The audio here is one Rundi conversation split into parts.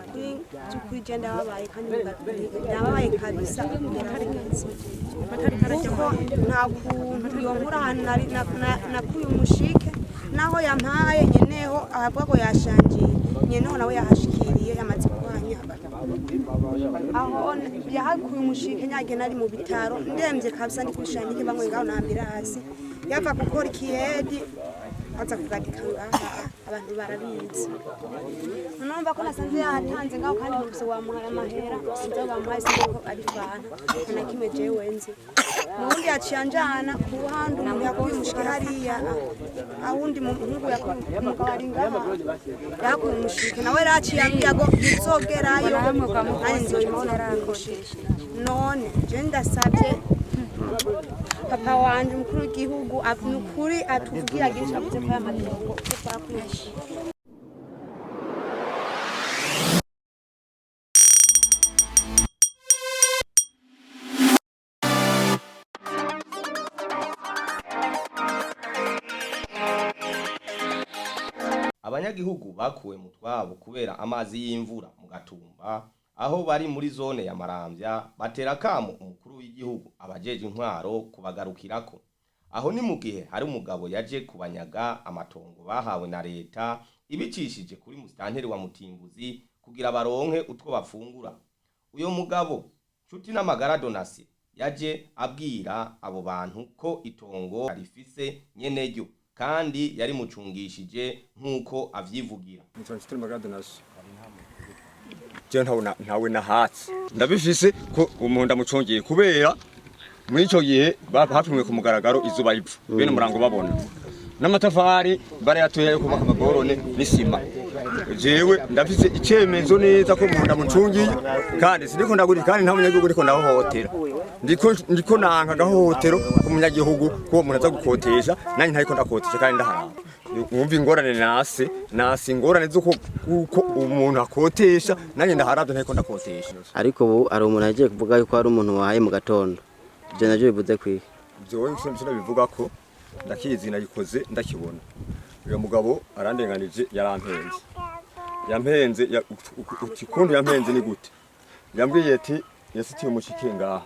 kuri genda babaye kandi nababaye kabisa kuko nta kuntu yonkura ahantu nakuye umushike naho yampaye nyeneho ahabwa ko yashangiye nyeneho nawe yahashikiriye yamaze kuhanyaba aho yahakuye umushike nyage nari mu bitaro ndemvye kabisa ndi kushanyike bamwe ngaho nambira hasi yava gukora ikihedi aza kugadika ngaha abantu barabizi numva ko nasanze yahanze ngaho kandi mubise wamuhaye amahera sinzo bamuhaye sinko ari fana na kimwe je wenze nundi yaciyanjana ku ruhande umuntu yakuye umushike hariya awundi muhungu yakuye umugabo ari ngaha yakuye umushike nawe raciyambya go bizogerayo kandi nzoyibona rakoshije none je ndasabye papa wanje umukuru w'igihugu nukuri atuvugira gisha avuze ko y'amatongo twakunesha Abanyagihugu bakuwe mu twabo kubera amazi y'imvura mu Gatumba aho bari muri zone ya Maramvya batera kamo umukuru w'igihugu abajeje intwaro kubagarukirako aho ni mu gihe hari umugabo yaje kubanyaga amatongo bahawe na leta ibicishije kuri musitanteri wa Mutimbuzi kugira baronke utwo bafungura uyo mugabo Nshuti n'amagara Donasi yaje abwira abo bantu ko itongo rifise nyenejo kandi yari mucungishije nkuko avyivugira Nshuti n'amagara Donasi je ntawe nahatse ndabifise ko umuntu amucongeye kubera muri ico gihe bapimwe ku mugaragaro izuba ipfu bene murango babona n'amatafari barayatoye yo kubaka amagorone n'isima jewe ndafise icemezo neza ko umuntu amucungiye kandi siniko ndaguri kandi nta munyagihugu ariko ndahohotera ndiko nanka gahohotero ku munyagihugu ko umuntu aza gukotesha nanjye ntariko ndakotesha kandi ndaharamba mwumva ingorane nasi ingorane zuko uko umuntu akotesha nanjye ndaharavye ntariko ndakotesha ariko ubu ari umuntu agiye kuvuga yuko ari umuntu wahaye mu gatondo je navyo bivuze kwiki byowe nshobora bivuga ko ndakizi nayikoze ndakibona uyo mugabo arandenganije yampenze ukuntu yampenze ni gute yambwiye ati yasitiye umushike ngaha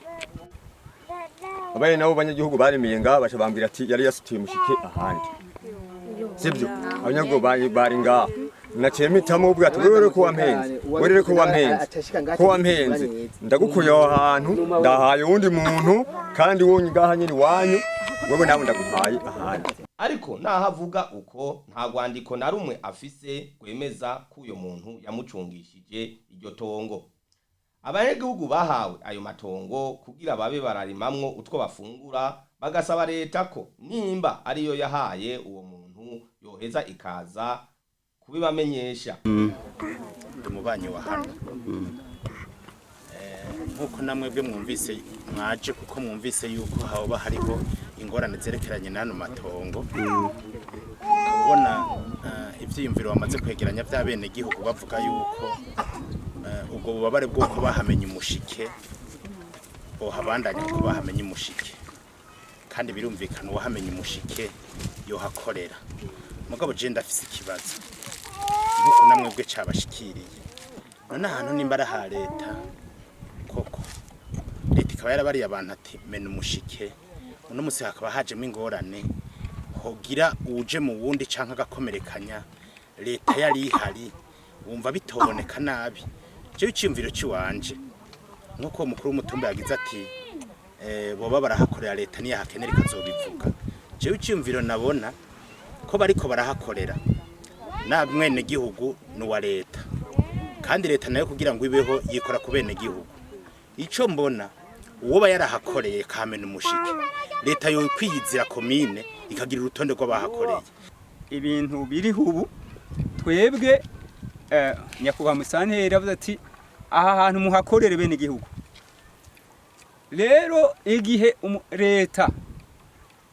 abaye nabo banyagihugu barimiye ngaha baca bambwira ati yari yasitiye umushike ahandi sibyo abanyagihugu bari ngaha naciye mpitamo ubwo ati wewe ko wampenze ndagukuye aho hantu ndahaye uwundi muntu kandi wonye ngaha nyiri wanyu wewe nawe ndaguhaye ahandi ariko nahavuga uko nta rwandiko na rumwe afise gwemeza ko uyo muntu yamucungishije iryo tongo abanyagihugu bahawe ayo matongo kugira babe bararimamwo utwo bafungura bagasaba leta ko nimba ariyo yahaye uwo muntu yoheza ikaza kubibamenyesha umubanyi wa hano nkuko namwe bwe mwumvise mwaje kuko mwumvise yuko haba hariho ingorane zerekeranye n'ano matongo kubona ivyiyumviro bamaze kwegeranya by'abene gihugu bavuga yuko ubwo bubabare bwo kubahamenye umushike bo habandanya ko bahamenye umushike kandi birumvikana uwahamenye umushike yo hakorera mugabo je ndafise ikibazo nkuko namwe bwe cabashikiriye none ahantu nimba araha leta koko leta ikaba yarabariye abantu ati mena umushike uno musi hakaba hajemo ingorane hogira uje mu wundi canka agakomerekanya leta yari ihari wumva bitoboneka nabi je iciyumviro ciwanje nkuko mukuru w'umutumba yagize ati boba barahakorera leta niya hakenera ikazobivuga je iciyumviro nabona ko bariko barahakorera na mwene gihugu n'uwa leta kandi leta nayo kugira ngo ibeho yikora ku bene gihugu ico mbona uwo bayarahakoreye kamena umushike leta yo kwiyizira komine ikagira urutonde rw'abahakoreye ibintu biri hubu twebwe nyakuba musantera avuze ati aha hantu muhakorere bene gihugu rero igihe leta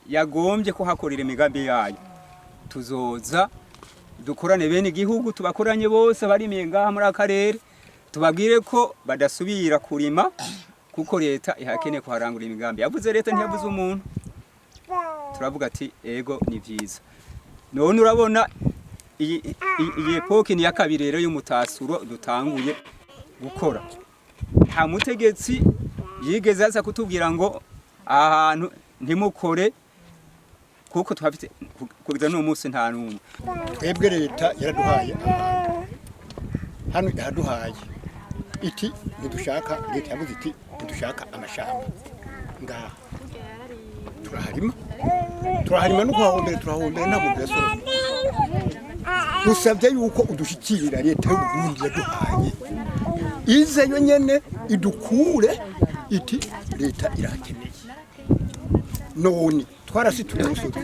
yagombye ko hakorera imigambi yayo tuzoza dukorane bene gihugu tubakoranye bose barimiye ngaha muri akarere tubabwire ko badasubira kurima kuko leta ihakeneye kuharangura imigambi yavuze leta ntiyavuze umuntu turavuga ati ego ni vyiza none urabona iyi epoke ni ya kabiri rero y'umutasuro dutanguye gukora. Nta mutegetsi yigeze aza kutubwira ngo ahantu ntimukore kuko twafite kugeza no munsi nta numwe. Twebwe leta yaraduhaye hano yaduhaye iti nidushaka, leta yavuze iti nidushaka amashamba ngaha turaharima no kuhahombera ntabwo byasoro. Dusabye yuko udushikirira leta y'u Burundi yaduhaye ize yo nyene idukure iti leta irakeneye none twarasituye umusozi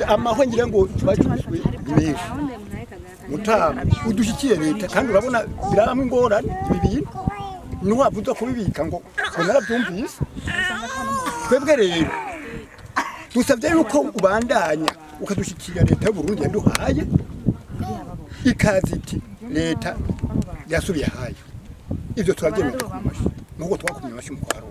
amaho ngira ngo twacuzwe menshi mutama udushikiye leta kandi urabona biramwe ingorane ibi bintu ntiwavuze kubibika ngo narabyumvise. Twebwe rero dusabye yuko ubandanya ukadushikira leta y'u Burundi yaduhaye ikaziti leta yasubiye hayo. Ivyo turabyemera nuko twakumye amashi mu kwaro.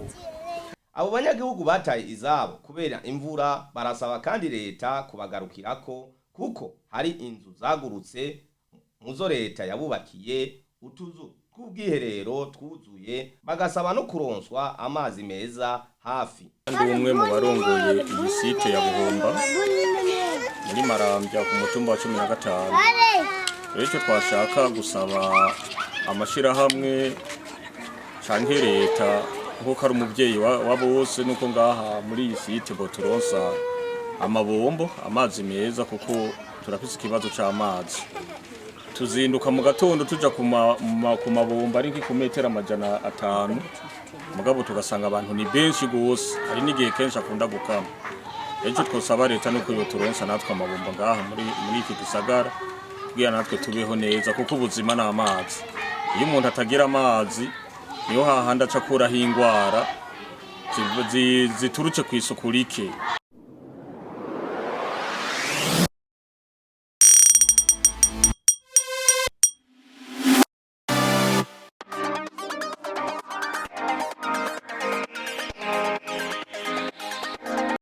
Abo banyagihugu bataye izabo kubera imvura barasaba kandi leta kubagarukirako kuko hari inzu zagurutse muzo leta yabubakiye utuzu tw'ubwiherero twuzuye, bagasaba no kuronswa amazi meza hafi. Ndi umwe mu barongoye iyi site ya Buhomba muri Marambya ku mutumba wa 15. Rero twashaka gusaba amashirahamwe canke leta nkuko ari umuvyeyi wa bose nuko ngaha muri iyi site boturonsa amabombo amazi meza kuko turafise ikibazo c'amazi. Tuzinduka mu gatondo tuja ku mabomba ari ku metero 500 mugabo tugasanga abantu ni benshi gose, hari n'igihe kenshi akunda gukama. Ejo twosaba leta nuko yoturonsa natwe amabomba ngaha muri iki gisagara kugira natwe tubeho neza kuko ubuzima n'amazi. Iyo umuntu atagira amazi niho hahanda acakuraho ingwara ziturutse kw'isuku rike.